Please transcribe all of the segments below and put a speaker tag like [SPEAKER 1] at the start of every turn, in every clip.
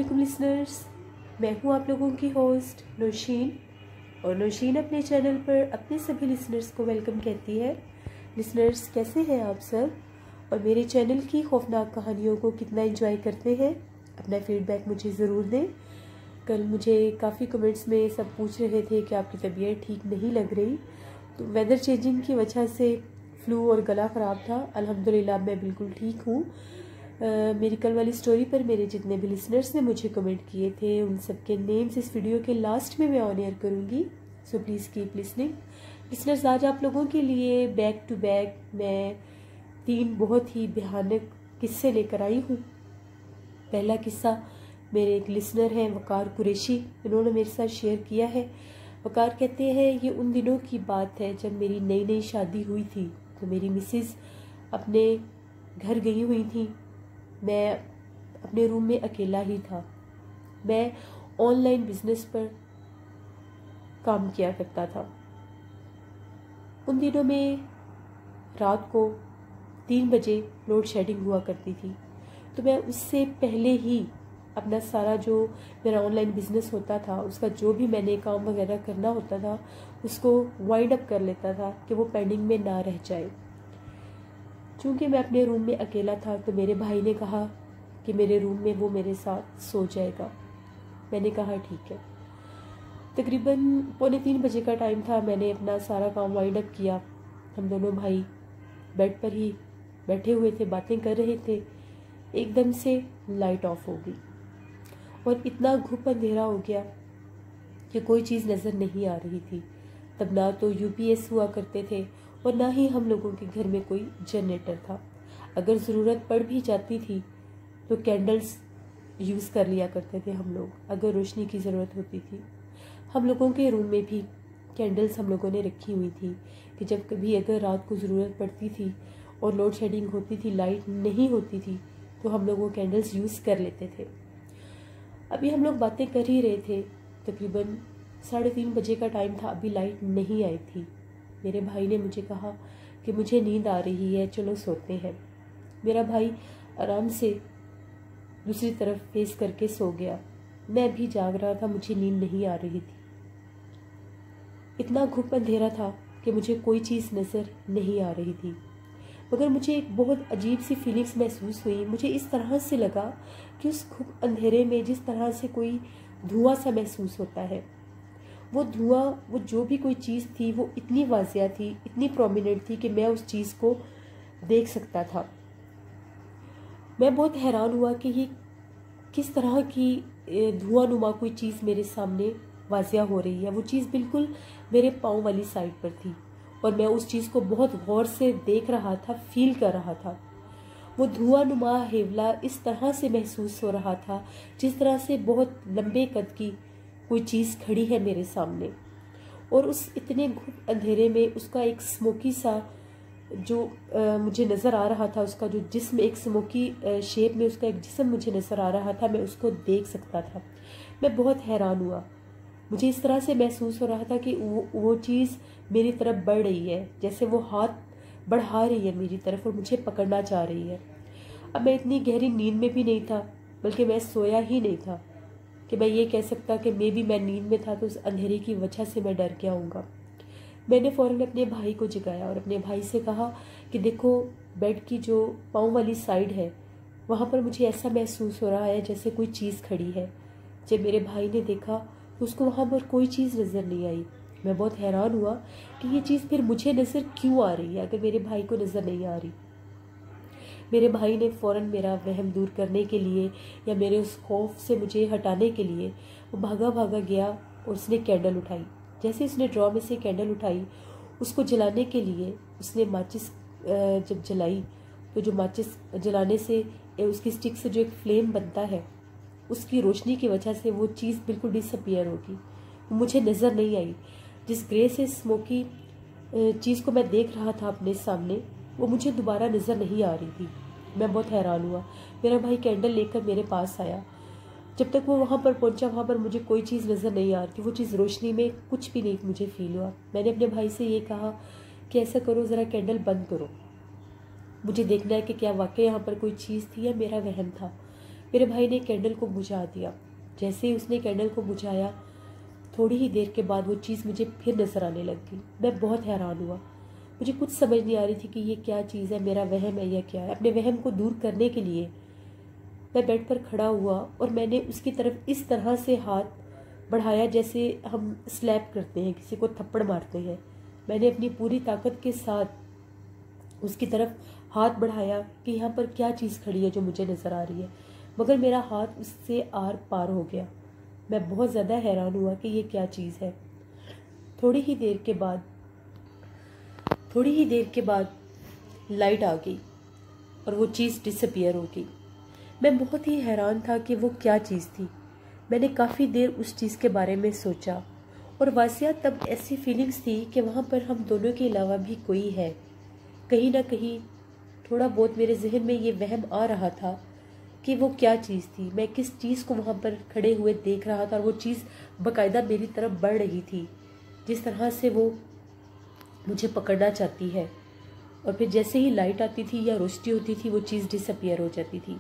[SPEAKER 1] वालेकुम लिसनर्स, मैं हूं आप लोगों की होस्ट नौशीन और नौशीन अपने चैनल पर अपने सभी लिसनर्स को वेलकम कहती है। लिसनर्स, कैसे हैं आप सब और मेरे चैनल की खौफनाक कहानियों को कितना एंजॉय करते हैं? अपना फीडबैक मुझे ज़रूर दें। कल मुझे काफ़ी कमेंट्स में सब पूछ रहे थे कि आपकी तबीयत ठीक नहीं लग रही, तो वेदर चेंजिंग की वजह से फ्लू और गला ख़राब था। अल्हम्दुलिल्लाह मैं बिल्कुल ठीक हूँ। मेरी कल वाली स्टोरी पर मेरे जितने भी लिसनर्स ने मुझे कमेंट किए थे उन सब के नेम्स इस वीडियो के लास्ट में मैं ऑन एयर करूँगी, so please keep listening. Listeners, आज आप लोगों के लिए बैक टू बैक मैं 3 बहुत ही भयानक किस्से लेकर आई हूँ। पहला किस्सा मेरे एक लिसनर हैं वकार कुरैशी, इन्होंने मेरे साथ शेयर किया है। वकार कहते हैं, ये उन दिनों की बात है जब मेरी नई नई शादी हुई थी, तो मेरी मिसेज़ अपने घर गई हुई थी। मैं अपने रूम में अकेला ही था। मैं ऑनलाइन बिजनेस पर काम किया करता था। उन दिनों में रात को 3 बजे लोड शेडिंग हुआ करती थी, तो मैं उससे पहले ही अपना सारा जो मेरा ऑनलाइन बिजनेस होता था, उसका जो भी मैंने काम वगैरह करना होता था, उसको वाइंड अप कर लेता था कि वो पेंडिंग में ना रह जाए। चूँकि मैं अपने रूम में अकेला था, तो मेरे भाई ने कहा कि मेरे रूम में वो मेरे साथ सो जाएगा। मैंने कहा ठीक है। तकरीबन 2:45 बजे का टाइम था। मैंने अपना सारा काम वाइंड अप किया। हम दोनों भाई बेड पर ही बैठे हुए थे, बातें कर रहे थे। एकदम से लाइट ऑफ हो गई और इतना घुप अंधेरा हो गया कि कोई चीज़ नज़र नहीं आ रही थी। तब ना तो यूपीएस हुआ करते थे और ना ही हम लोगों के घर में कोई जनरेटर था। अगर ज़रूरत पड़ भी जाती थी तो कैंडल्स यूज़ कर लिया करते थे हम लोग, अगर रोशनी की ज़रूरत होती थी। हम लोगों के रूम में भी कैंडल्स हम लोगों ने रखी हुई थी कि जब कभी अगर रात को ज़रूरत पड़ती थी और लोड शेडिंग होती थी, लाइट नहीं होती थी, तो हम लोग वो कैंडल्स यूज़ कर लेते थे। अभी हम लोग बातें कर ही रहे थे। तकरीबन 3:30 बजे का टाइम था, अभी लाइट नहीं आई थी। मेरे भाई ने मुझे कहा कि मुझे नींद आ रही है, चलो सोते हैं। मेरा भाई आराम से दूसरी तरफ फेस करके सो गया। मैं भी जाग रहा था, मुझे नींद नहीं आ रही थी। इतना घुप अंधेरा था कि मुझे कोई चीज़ नज़र नहीं आ रही थी, मगर मुझे एक बहुत अजीब सी फीलिंग्स महसूस हुई। मुझे इस तरह से लगा कि उस घुप अंधेरे में जिस तरह से कोई धुआं सा महसूस होता है, वो धुआं, वो जो भी कोई चीज़ थी, वो इतनी वाज़िया थी, इतनी प्रोमिनेंट थी कि मैं उस चीज़ को देख सकता था। मैं बहुत हैरान हुआ कि ये किस तरह की धुआंनुमा कोई चीज़ मेरे सामने वाज़िया हो रही है। वो चीज़ बिल्कुल मेरे पाँव वाली साइड पर थी और मैं उस चीज़ को बहुत गौर से देख रहा था, फील कर रहा था। वो धुआंनुमा हेवला इस तरह से महसूस हो रहा था जिस तरह से बहुत लंबे कद की कोई चीज़ खड़ी है मेरे सामने, और उस इतने घुप अंधेरे में उसका एक स्मोकी सा जो मुझे नज़र आ रहा था, उसका जो जिस्म, एक स्मोकी शेप में उसका एक जिस्म मुझे नज़र आ रहा था। मैं उसको देख सकता था। मैं बहुत हैरान हुआ। मुझे इस तरह से महसूस हो रहा था कि वो चीज़ मेरी तरफ बढ़ रही है, जैसे वो हाथ बढ़ा रही है मेरी तरफ और मुझे पकड़ना चाह रही है। अब मैं इतनी गहरी नींद में भी नहीं था, बल्कि मैं सोया ही नहीं था कि मैं ये कह सकता कि मे बी मैं नींद में था, तो उस अंधेरे की वजह से मैं डर गया हूँगा। मैंने फ़ौरन अपने भाई को जगाया और अपने भाई से कहा कि देखो, बेड की जो पाँव वाली साइड है, वहाँ पर मुझे ऐसा महसूस हो रहा है जैसे कोई चीज़ खड़ी है। जब मेरे भाई ने देखा तो उसको वहाँ पर कोई चीज़ नज़र नहीं आई। मैं बहुत हैरान हुआ कि ये चीज़ फिर मुझे नज़र क्यों आ रही है अगर मेरे भाई को नज़र नहीं आ रही। मेरे भाई ने फ़ौरन मेरा वहम दूर करने के लिए या मेरे उस खौफ से मुझे हटाने के लिए वो भागा भागा गया और उसने कैंडल उठाई। जैसे उसने ड्रॉ में से कैंडल उठाई, उसको जलाने के लिए उसने माचिस जब जलाई, तो जो माचिस जलाने से उसकी स्टिक से जो एक फ्लेम बनता है, उसकी रोशनी की वजह से वो चीज़ बिल्कुल डिसअपियर होगी। मुझे नज़र नहीं आई। जिस ग्रे से स्मोकी चीज़ को मैं देख रहा था अपने सामने, वो मुझे दोबारा नज़र नहीं आ रही थी। मैं बहुत हैरान हुआ। मेरा भाई कैंडल लेकर मेरे पास आया। जब तक वो वहाँ पर पहुँचा, वहाँ पर मुझे कोई चीज़ नज़र नहीं आ रही थी। वो चीज़ रोशनी में कुछ भी नहीं मुझे फील हुआ। मैंने अपने भाई से ये कहा कि ऐसा करो, ज़रा कैंडल बंद करो, मुझे देखना है कि क्या वाकई यहाँ पर कोई चीज़ थी या मेरा वहम था। मेरे भाई ने कैंडल को बुझा दिया। जैसे ही उसने कैंडल को बुझाया, थोड़ी ही देर के बाद वो चीज़ मुझे फिर नज़र आने लग गई। मैं बहुत हैरान हुआ। मुझे कुछ समझ नहीं आ रही थी कि ये क्या चीज़ है, मेरा वहम है या क्या है। अपने वहम को दूर करने के लिए मैं बेड पर खड़ा हुआ और मैंने उसकी तरफ इस तरह से हाथ बढ़ाया जैसे हम स्लैप करते हैं, किसी को थप्पड़ मारते हैं। मैंने अपनी पूरी ताकत के साथ उसकी तरफ हाथ बढ़ाया कि यहाँ पर क्या चीज़ खड़ी है जो मुझे नज़र आ रही है, मगर मेरा हाथ उससे आर पार हो गया। मैं बहुत ज़्यादा हैरान हुआ कि ये क्या चीज़ है। थोड़ी ही देर के बाद लाइट आ गई और वो चीज़ डिसअपियर हो गई। मैं बहुत ही हैरान था कि वो क्या चीज़ थी। मैंने काफ़ी देर उस चीज़ के बारे में सोचा और वाक़ई तब ऐसी फीलिंग्स थी कि वहाँ पर हम दोनों के अलावा भी कोई है। कहीं ना कहीं थोड़ा बहुत मेरे जहन में ये वहम आ रहा था कि वो क्या चीज़ थी। मैं किस चीज़ को वहाँ पर खड़े हुए देख रहा था और वो चीज़ बाकायदा मेरी तरफ बढ़ रही थी, जिस तरह से वो मुझे पकड़ना चाहती है। और फिर जैसे ही लाइट आती थी या रोशनी होती थी, वो चीज़ डिसअपियर हो जाती थी।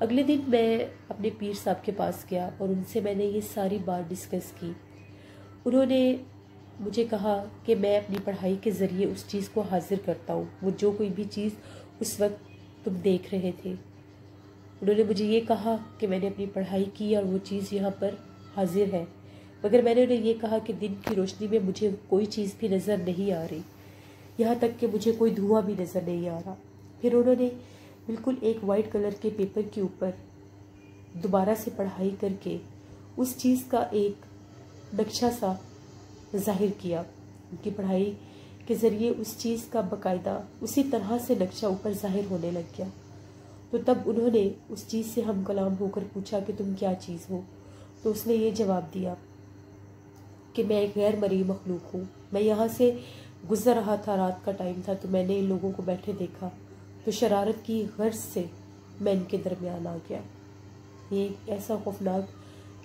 [SPEAKER 1] अगले दिन मैं अपने पीर साहब के पास गया और उनसे मैंने ये सारी बात डिस्कस की। उन्होंने मुझे कहा कि मैं अपनी पढ़ाई के ज़रिए उस चीज़ को हाजिर करता हूँ, वो जो कोई भी चीज़ उस वक्त तुम देख रहे थे। उन्होंने मुझे ये कहा कि मैंने अपनी पढ़ाई की और वो चीज़ यहाँ पर हाजिर है, मगर मैंने उन्हें ये कहा कि दिन की रोशनी में मुझे कोई चीज़ भी नज़र नहीं आ रही, यहाँ तक कि मुझे कोई धुआं भी नज़र नहीं आ रहा। फिर उन्होंने बिल्कुल एक वाइट कलर के पेपर के ऊपर दोबारा से पढ़ाई करके उस चीज़ का एक नक्शा सा जाहिर किया। उनकी पढ़ाई के ज़रिए उस चीज़ का बाकायदा उसी तरह से नक्शा ऊपर जाहिर होने लग गया। तो तब उन्होंने उस चीज़ से हम कलाम होकर पूछा कि तुम क्या चीज़ हो। तो उसने ये जवाब दिया कि मैं एक गैर मरी मखलूक हूँ। मैं यहाँ से गुजर रहा था, रात का टाइम था, तो मैंने इन लोगों को बैठे देखा तो शरारत की गर्ज से मैं इनके दरमियान आ गया। ये एक ऐसा खौफनाक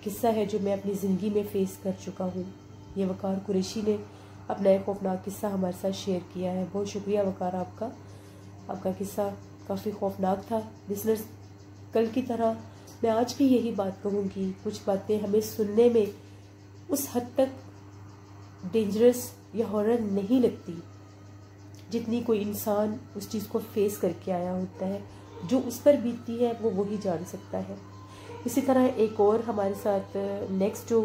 [SPEAKER 1] किस्सा है जो मैं अपनी ज़िंदगी में फ़ेस कर चुका हूँ। ये वकार कुरैशी ने अपना एक खौफनाक किस्सा हमारे साथ शेयर किया है। बहुत शुक्रिया वकार आपका किस्सा काफ़ी खौफनाक था। लिसनर्स, कल की तरह मैं आज भी यही बात कहूँगी, कुछ बातें हमें सुनने में उस हद तक डेंजरस या हॉरर नहीं लगती जितनी कोई इंसान उस चीज़ को फेस करके आया होता है। जो उस पर बीतती है वो वही जान सकता है। इसी तरह एक और हमारे साथ नेक्स्ट जो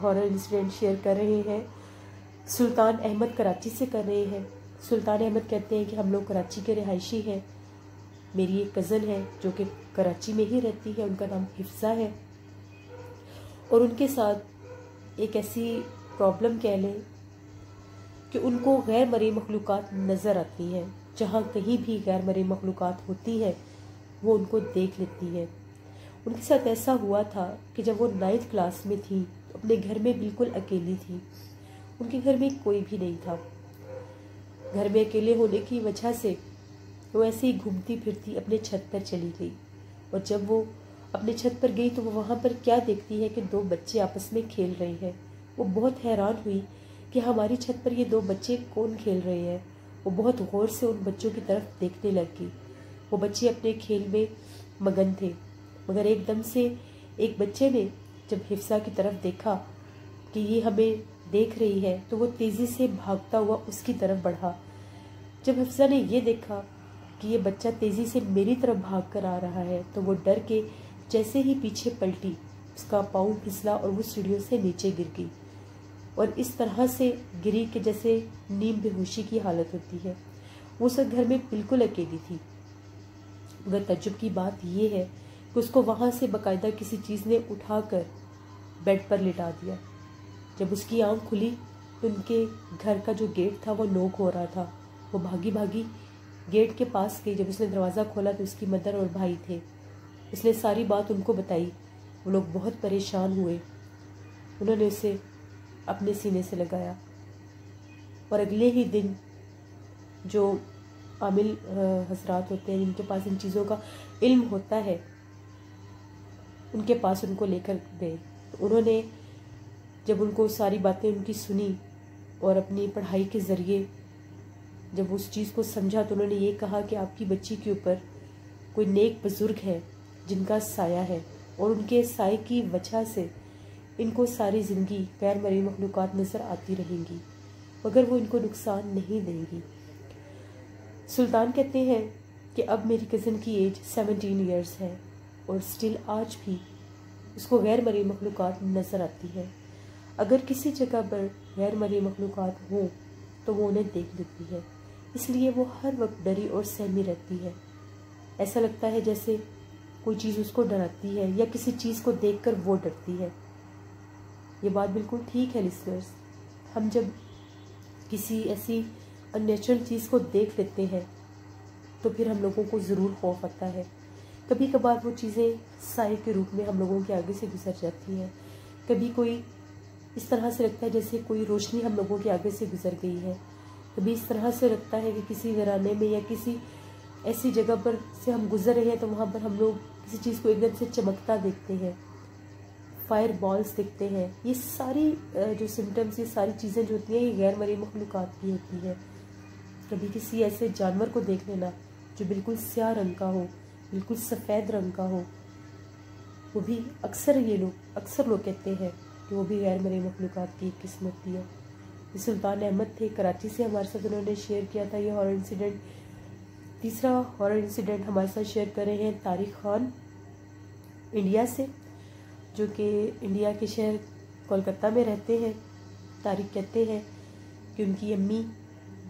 [SPEAKER 1] हॉरर इंसिडेंट शेयर कर रहे हैं, सुल्तान अहमद कराची से कर रहे हैं। सुल्तान अहमद कहते हैं कि हम लोग कराची के रिहायशी हैं। मेरी एक कज़न है जो कि कराची में ही रहती है, उनका नाम हिफ्ज़ा है, और उनके साथ एक ऐसी प्रॉब्लम कह लें कि उनको गैर मरी मखलूक़ात नज़र आती हैं। जहाँ कहीं भी गैर मरी मखलूक़ात होती है वो उनको देख लेती है। उनके साथ ऐसा हुआ था कि जब वो 9th क्लास में थी तो अपने घर में बिल्कुल अकेली थी। उनके घर में कोई भी नहीं था। घर में अकेले होने की वजह से वो ऐसे ही घूमती फिरती अपने छत पर चली गई। और जब वो अपने छत पर गई तो वो वहाँ पर क्या देखती है कि 2 बच्चे आपस में खेल रहे हैं। वो बहुत हैरान हुई कि हमारी छत पर ये 2 बच्चे कौन खेल रहे हैं। वो बहुत गौर से उन बच्चों की तरफ देखने लगी। वो बच्चे अपने खेल में मगन थे, मगर एकदम से एक बच्चे ने जब हिफ्सा की तरफ देखा कि ये हमें देख रही है तो वो तेज़ी से भागता हुआ उसकी तरफ बढ़ा। जब हिफ्सा ने ये देखा कि ये बच्चा तेज़ी से मेरी तरफ भाग कर आ रहा है तो वो डर के जैसे ही पीछे पलटी, उसका पाँव फिसला और वो सीढ़ियों से नीचे गिर गई। और इस तरह से गिरी कि जैसे नीम बेहोशी की हालत होती है। वो उस घर में बिल्कुल अकेली थी। मगर तज्जुब की बात यह है कि उसको वहाँ से बाकायदा किसी चीज़ ने उठाकर बेड पर लिटा दिया। जब उसकी आँख खुली तो उनके घर का जो गेट था वो नॉक हो रहा था। वो भागी भागी गेट के पास गई। जब उसने दरवाज़ा खोला तो उसकी मदर और भाई थे। उसने सारी बात उनको बताई। वो लोग बहुत परेशान हुए। उन्होंने उसे अपने सीने से लगाया और अगले ही दिन जो आमिल हजरात होते हैं जिनके पास इन चीज़ों का इल्म होता है, उनके पास उनको लेकर गए। तो उन्होंने जब उनको सारी बातें उनकी सुनी और अपनी पढ़ाई के ज़रिए जब उस चीज़ को समझा तो उन्होंने ये कहा कि आपकी बच्ची के ऊपर कोई नेक बुजुर्ग है जिनका साया है, और उनके साए की वजह से इनको सारी ज़िंदगी गैर मरी मखलूक़ात नज़र आती रहेंगी, मगर वो इनको नुकसान नहीं देंगी। सुल्तान कहते हैं कि अब मेरी कज़न की एज 17 ईयर्स है और स्टिल आज भी उसको गैर मरी मखलूक़ात नज़र आती है। अगर किसी जगह पर गैर मरी मखलूक़ात हों तो वो उन्हें देख लेती है, इसलिए वो हर वक्त डरी और सहमी रहती है। ऐसा लगता है जैसे कोई चीज़ उसको डराती है या किसी चीज़ को देखकर वो डरती है। ये बात बिल्कुल ठीक है लिसनर्स। हम जब किसी ऐसी अननेचुरल चीज़ को देख लेते हैं तो फिर हम लोगों को ज़रूर खौफ आता है। कभी कभार वो चीज़ें साए के रूप में हम लोगों के आगे से गुजर जाती हैं। कभी कोई इस तरह से लगता है जैसे कोई रोशनी हम लोगों के आगे से गुजर गई है। कभी इस तरह से लगता है कि किसी वीराने में या किसी ऐसी जगह पर से हम गुजर रहे हैं तो वहाँ पर हम लोग किसी चीज़ को एकदम से चमकता देखते हैं, फायर बॉल्स दिखते हैं। ये सारी जो सिम्टम्स, ये सारी चीज़ें जो होती हैं ये गैर मरी मखलूक़ात की होती है। कभी किसी ऐसे जानवर को देख लेना जो बिल्कुल स्याह रंग का हो, बिल्कुल सफ़ेद रंग का हो, वो भी अक्सर लोग कहते हैं कि वो भी गैर मरी मखलूक़ात की एक किस्म होती है। ये सुल्तान अहमद थे, कराची से हमारे साथ उन्होंने शेयर किया था ये हॉरर इंसिडेंट। तीसरा हॉरर इंसिडेंट हमारे साथ शेयर कर रहे हैं तारिक खान इंडिया से, जो कि इंडिया के शहर कोलकाता में रहते हैं। तारिक कहते हैं कि उनकी अम्मी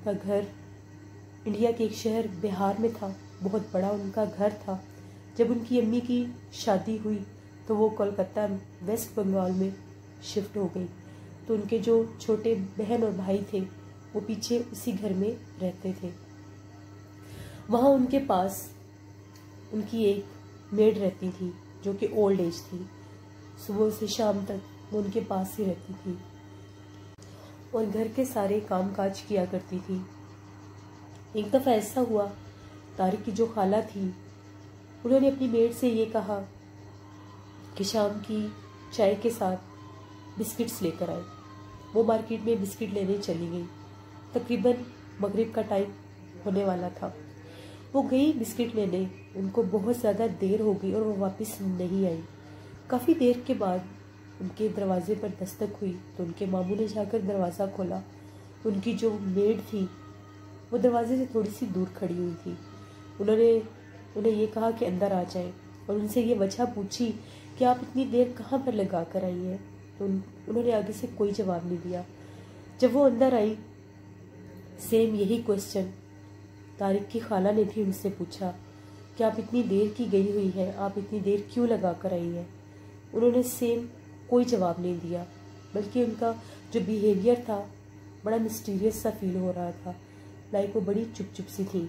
[SPEAKER 1] का घर इंडिया के एक शहर बिहार में था, बहुत बड़ा उनका घर था। जब उनकी अम्मी की शादी हुई तो वो कोलकाता वेस्ट बंगाल में शिफ्ट हो गई। तो उनके जो छोटे बहन और भाई थे वो पीछे उसी घर में रहते थे। वहाँ उनके पास उनकी एक मेड रहती थी जो कि ओल्ड एज थी। सुबह से शाम तक वो उनके पास ही रहती थी और घर के सारे काम काज किया करती थी। एक दफ़ा ऐसा हुआ, तारिक की जो खाला थी उन्होंने अपनी मेड से ये कहा कि शाम की चाय के साथ बिस्किट्स लेकर आए। वो मार्केट में बिस्किट लेने चली गई। तकरीबन मगरिब का टाइम होने वाला था। वो गई बिस्किट लेने, उनको बहुत ज़्यादा देर हो गई और वो वापस नहीं आई। काफ़ी देर के बाद उनके दरवाजे पर दस्तक हुई तो उनके मामू ने जाकर दरवाज़ा खोला। उनकी जो मेड थी वो दरवाजे से थोड़ी सी दूर खड़ी हुई थी। उन्होंने उन्हें ये कहा कि अंदर आ जाएं और उनसे ये वजह पूछी कि आप इतनी देर कहाँ पर लगा कर आई हैं। तो उन्होंने आगे से कोई जवाब नहीं दिया। जब वो अंदर आई, सेम यही क्वेश्चन तारिक की खाला ने भी उनसे पूछा कि आप इतनी देर की गई हुई हैं, आप इतनी देर क्यों लगा कर आई हैं। उन्होंने सेम कोई जवाब नहीं दिया, बल्कि उनका जो बिहेवियर था बड़ा मिस्टीरियस सा फील हो रहा था, लाइक वो बड़ी चुप चुप सी थी।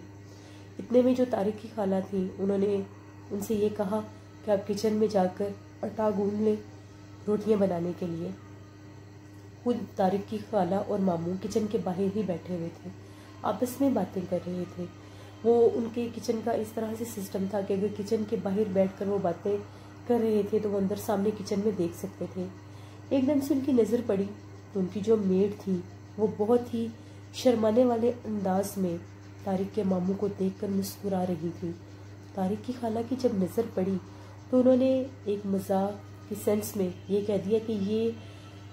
[SPEAKER 1] इतने में जो तारिक की खाला थी उन्होंने उनसे ये कहा कि आप किचन में जाकर आटा गूंद लें रोटियां बनाने के लिए। खुद तारिक की खाला और मामू किचन के बाहर ही बैठे हुए थे, आपस में बातें कर रहे थे। वो उनके किचन का इस तरह से सिस्टम था कि अगर किचन के बाहर बैठकर वो बातें कर रहे थे तो वो अंदर सामने किचन में देख सकते थे। एकदम से उनकी नज़र पड़ी तो उनकी जो मेड थी वो बहुत ही शर्माने वाले अंदाज में तारिक के मामू को देखकर मुस्कुरा रही थी। तारिक की खाला की जब नज़र पड़ी तो उन्होंने एक मजाक की सेंस में ये कह दिया कि ये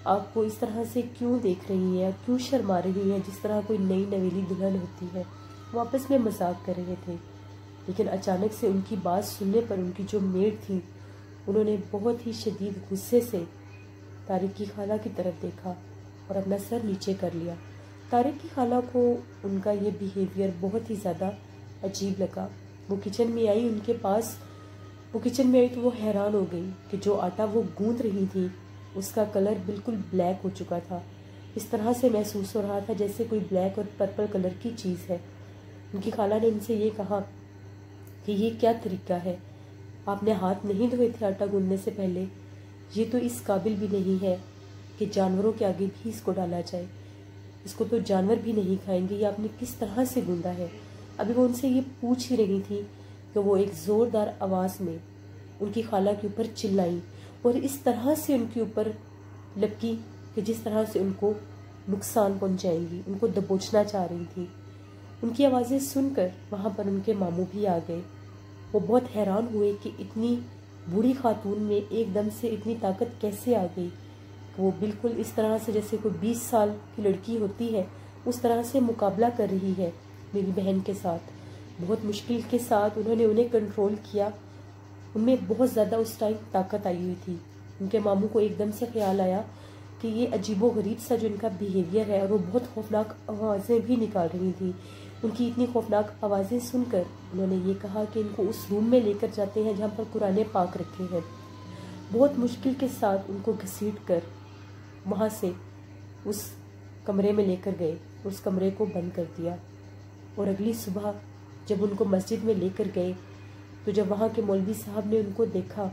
[SPEAKER 1] आपको इस तरह से क्यों देख रही है, क्यों शर्मा रही है, जिस तरह कोई नई नवेली दुल्हन होती है। वो आपस में मजाक कर रहे थे। लेकिन अचानक से उनकी बात सुनने पर उनकी जो मेड थी उन्होंने बहुत ही शदीद गुस्से से तारिक की खाला की तरफ देखा और अपना सर नीचे कर लिया। तारिक की खाला को उनका ये बिहेवियर बहुत ही ज़्यादा अजीब लगा। वो किचन में आई, उनके पास वो किचन में आई तो वो हैरान हो गई कि जो आटा वो गूंद रही थी उसका कलर बिल्कुल ब्लैक हो चुका था। इस तरह से महसूस हो रहा था जैसे कोई ब्लैक और पर्पल कलर की चीज़ है। उनकी खाला ने उनसे ये कहा कि ये क्या तरीका है, आपने हाथ नहीं धोए थे आटा गूंदने से पहले? ये तो इस काबिल भी नहीं है कि जानवरों के आगे भी इसको डाला जाए, इसको तो जानवर भी नहीं खाएंगे, ये आपने किस तरह से गूंदा है। अभी वो उनसे ये पूछ ही रही थी कि वो एक ज़ोरदार आवाज़ में उनकी खाला के ऊपर चिल्लाई और इस तरह से उनके ऊपर लपकी कि जिस तरह से उनको नुकसान पहुंचाएंगी, उनको दबोचना चाह रही थी। उनकी आवाज़ें सुनकर वहाँ पर उनके मामू भी आ गए वो बहुत हैरान हुए कि इतनी बूढ़ी खातून में एकदम से इतनी ताकत कैसे आ गई। वो बिल्कुल इस तरह से जैसे कोई 20 साल की लड़की होती है उस तरह से मुकाबला कर रही है मेरी बहन के साथ। बहुत मुश्किल के साथ उन्होंने उन्हें कंट्रोल किया। उनमें बहुत ज़्यादा उस टाइम ताकत आई हुई थी। उनके मामू को एकदम से ख्याल आया कि ये अजीबोगरीब सा जो इनका बिहेवियर है, और वो बहुत खौफनाक आवाज़ें भी निकाल रही थी। उनकी इतनी खौफनाक आवाज़ें सुनकर उन्होंने ये कहा कि इनको उस रूम में लेकर जाते हैं जहाँ पर कुरान पाक रखे हैं। बहुत मुश्किल के साथ उनको घसीट कर वहाँ से उस कमरे में लेकर गए, उस कमरे को बंद कर दिया। और अगली सुबह जब उनको मस्जिद में लेकर गए तो जब वहाँ के मौलवी साहब ने उनको देखा,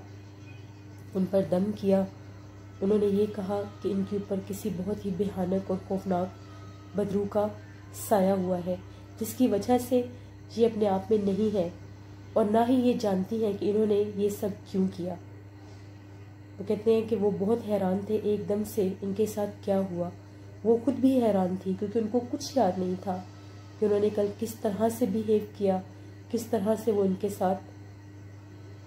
[SPEAKER 1] उन पर दम किया, उन्होंने ये कहा कि इनके ऊपर किसी बहुत ही भयानक और खौफनाक बदरू का साया हुआ है, जिसकी वजह से ये अपने आप में नहीं है और ना ही ये जानती हैं कि इन्होंने ये सब क्यों किया। वो कहते हैं कि वो बहुत हैरान थे एकदम से इनके साथ क्या हुआ। वो खुद भी हैरान थी क्योंकि उनको कुछ याद नहीं था कि उन्होंने कल किस तरह से बिहेव किया, किस तरह से वो इनके साथ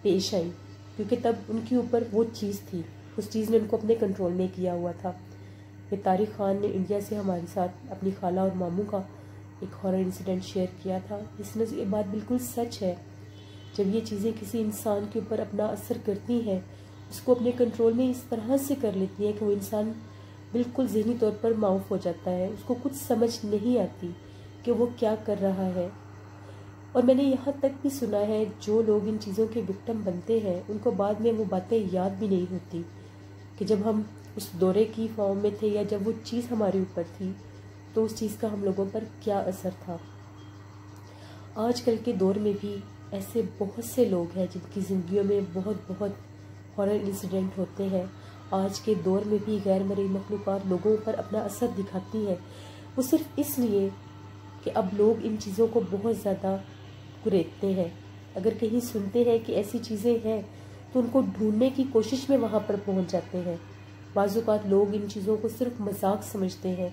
[SPEAKER 1] पेश आई, क्योंकि तब उनके ऊपर वो चीज़ थी, उस चीज़ ने उनको अपने कंट्रोल में किया हुआ था। ये तारिक खान ने इंडिया से हमारे साथ अपनी खाला और मामू का एक हॉरर इंसिडेंट शेयर किया था। इसमें ये बात बिल्कुल सच है। जब ये चीज़ें किसी इंसान के ऊपर अपना असर करती हैं, उसको अपने कंट्रोल में इस तरह से कर लेती हैं कि वो इंसान बिल्कुल ज़हनी तौर पर माऊफ हो जाता है। उसको कुछ समझ नहीं आती कि वो क्या कर रहा है। और मैंने यहाँ तक भी सुना है जो लोग इन चीज़ों के विक्टिम बनते हैं उनको बाद में वो बातें याद भी नहीं होती कि जब हम उस दौरे की फॉर्म में थे या जब वो चीज़ हमारे ऊपर थी तो उस चीज़ का हम लोगों पर क्या असर था। आजकल के दौर में भी ऐसे बहुत से लोग हैं जिनकी ज़िंदगियों में बहुत बहुत हॉरर इंसिडेंट होते हैं। आज के दौर में भी गैर मरी मखलूक़ात लोगों पर अपना असर दिखाती हैं। वो सिर्फ इसलिए कि अब लोग इन चीज़ों को बहुत ज़्यादा कुरेदते हैं। अगर कहीं सुनते हैं कि ऐसी चीज़ें हैं तो उनको ढूंढने की कोशिश में वहाँ पर पहुँच जाते हैं। बाज़ औक़ात लोग इन चीज़ों को सिर्फ मजाक समझते हैं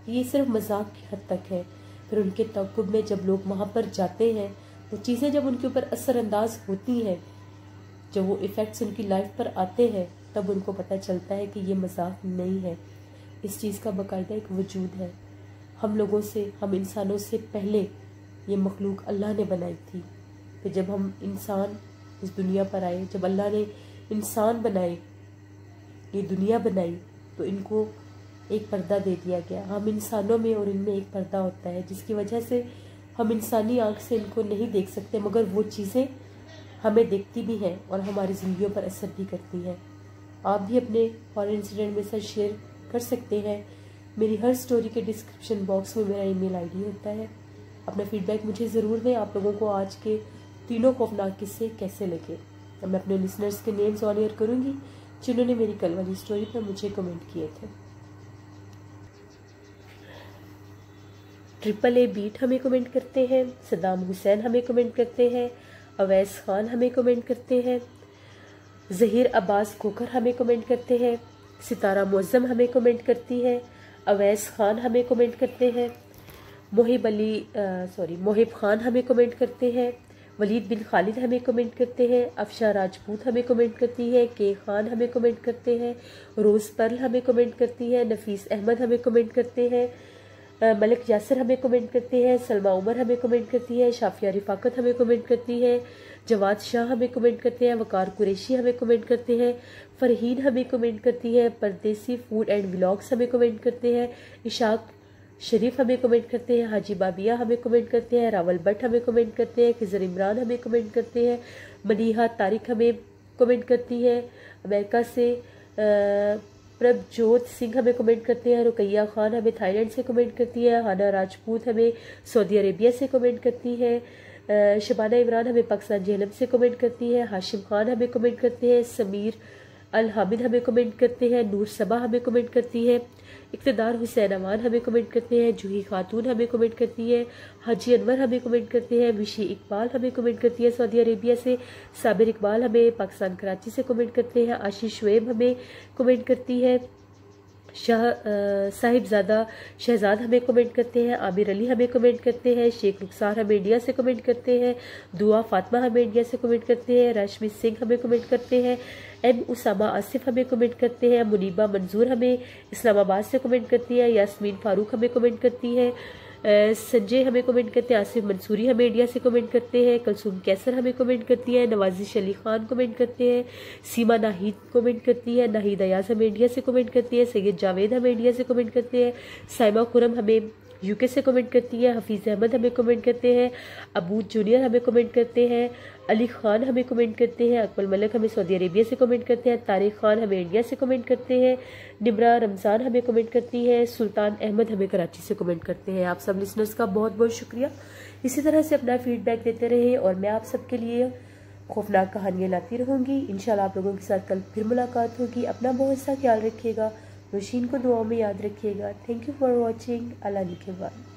[SPEAKER 1] कि ये सिर्फ मजाक की हद तक है। फिर उनके तक़व्वुद में जब लोग वहाँ पर जाते हैं, वो चीज़ें जब उनके ऊपर असरअंदाज होती हैं, जब वो इफ़ेक्ट्स उनकी लाइफ पर आते हैं, तब उनको पता चलता है कि ये मजाक नहीं है। इस चीज़ का बाकायदा एक वजूद है। हम लोगों से, हम इंसानों से पहले ये मखलूक अल्लाह ने बनाई थी। फिर जब हम इंसान इस दुनिया पर आए, जब अल्लाह ने इंसान बनाए, ये दुनिया बनाई, तो इनको एक पर्दा दे दिया गया। हम इंसानों में और इनमें एक पर्दा होता है जिसकी वजह से हम इंसानी आँख से इनको नहीं देख सकते, मगर वो चीज़ें हमें देखती भी हैं और हमारी ज़िंदगियों पर असर भी करती हैं। आप भी अपने हॉरर इंसिडेंट मेरे साथ शेयर कर सकते हैं। मेरी हर स्टोरी के डिस्क्रिप्शन बॉक्स में मेरा ईमेल आईडी होता है। अपना फीडबैक मुझे ज़रूर दें। आप लोगों को आज के तीनों खौफनाक किस्से कैसे लगे। मैं अपने लिसनर्स के नेम्स ऑन एयर करूँगी जिन्होंने मेरी कल वाली स्टोरी पर मुझे कमेंट किए थे। AAA बीट हमें कमेंट करते हैं, सद्दाम हुसैन हमें कमेंट करते हैं, अवैस खान हमें कमेंट करते हैं, ज़हीर अब्बास खोखर हमें कमेंट करते हैं, सितारा मुअज़्ज़म हमें कमेंट करती है, अवैस खान हमें कमेंट करते हैं, मोहिब खान हमें कमेंट करते हैं, वलीद बिन खालिद हमें कमेंट करते हैं, अफशा राजपूत हमें कमेंट करती है, के खान हमें कमेंट करते हैं, रोज़ पर्ल हमें कमेंट करती है, नफीस अहमद हमें कमेंट करते हैं, मलिक यासर हमें कमेंट करते हैं, सलमा उमर हमें कमेंट करती है, शाफिया रिफाकत हमें कमेंट करती है, जवाद शाह हमें कमेंट करते हैं, वकार कुरैशी हमें कमेंट करते हैं, फरहीन हमें कमेंट करती है, परदेसी फूड एंड व्लॉग्स हमें कमेंट करते हैं, इशाक शरीफ हमें कमेंट करते हैं, हाजी बाबिया हमें कमेंट करते हैं, रावल भट्ट हमें कमेंट करते हैं, खिजर इमरान हमें कमेंट करते हैं, मनीहा तारिक हमें कमेंट करती है, अमेरिका से प्रभजोत सिंह हमें कमेंट करते हैं, रुकैया खान हमें थाईलैंड से कमेंट करती है, हाना राजपूत हमें सऊदी अरेबिया से कमेंट करती है, शबाना इमरान हमें पाकिस्तान जहलम से कमेंट करती है, हाशिम खान हमें कमेंट करते हैं, समीर अल हामिद हमें कमेंट करते हैं, नूर सबा हमें कमेंट करती है, इक़्तिदार हुसैन अमान हमें कमेंट करते हैं, जूही खातून हमें कमेंट करती है, हाजी अनवर हमें कमेंट करते हैं, विशी इकबाल हमें कमेंट करती है सऊदी अरेबिया से, साबिर इकबाल हमें पाकिस्तान कराची से कमेंट करते हैं, आशीष शुएब हमें कमेंट करती है, साहिबजादा शहजाद हमें कमेंट करते हैं, आमिर अली हमें कमेंट करते हैं, शेख रुखसार हमें इंडिया से कमेंट करते हैं, दुआ फातिमा हमें इंडिया से कमेंट करते हैं, रश्मि सिंह हमें कमेंट करते हैं, एम उसामा आसिफ हमें कमेंट करते हैं, मुनीबा मंजूर हमें इस्लामाबाद से कमेंट करती है, यास्मीन फारूक हमें कमेंट करती है, संजय हमें कमेंट करते हैं, आसिफ मंसूरी हमें इंडिया से कमेंट करते हैं, कलसूम कैसर हमें कमेंट करती है, नवाजिश अली खान कमेंट करते हैं, सीमा नाहिद कमेंट करती है, नाहिद अयाज हमें इंडिया से कमेंट करती है, सैयद जावेद हमें इंडिया से कमेंट करते हैं, साइमा खुरम हमें यूके से कमेंट करती है, हफीज़ अहमद हमें कमेंट करते हैं, अबू जूनियर हमें कमेंट करते हैं, अली खान हमें कमेंट करते हैं, अकमल मलिक हमें सऊदी अरेबिया से कमेंट करते हैं, तारिक खान हमें इंडिया से कमेंट करते हैं, निमरा रमज़ान हमें कमेंट करती है, सुल्तान अहमद हमें कराची से कमेंट करते हैं। आप सब लिसनर्स का बहुत बहुत शुक्रिया। इसी तरह से अपना फीडबैक देते रहे और मैं आप सबके लिए खौफनाक कहानियाँ लाती रहूँगी। इंशाल्लाह आप लोगों के साथ कल फिर मुलाकात होगी। अपना बहुत सा ख्याल रखिएगा, नौशीन को दुआओं में याद रखिएगा। Thank you for watching. अल्लाह निगहबान।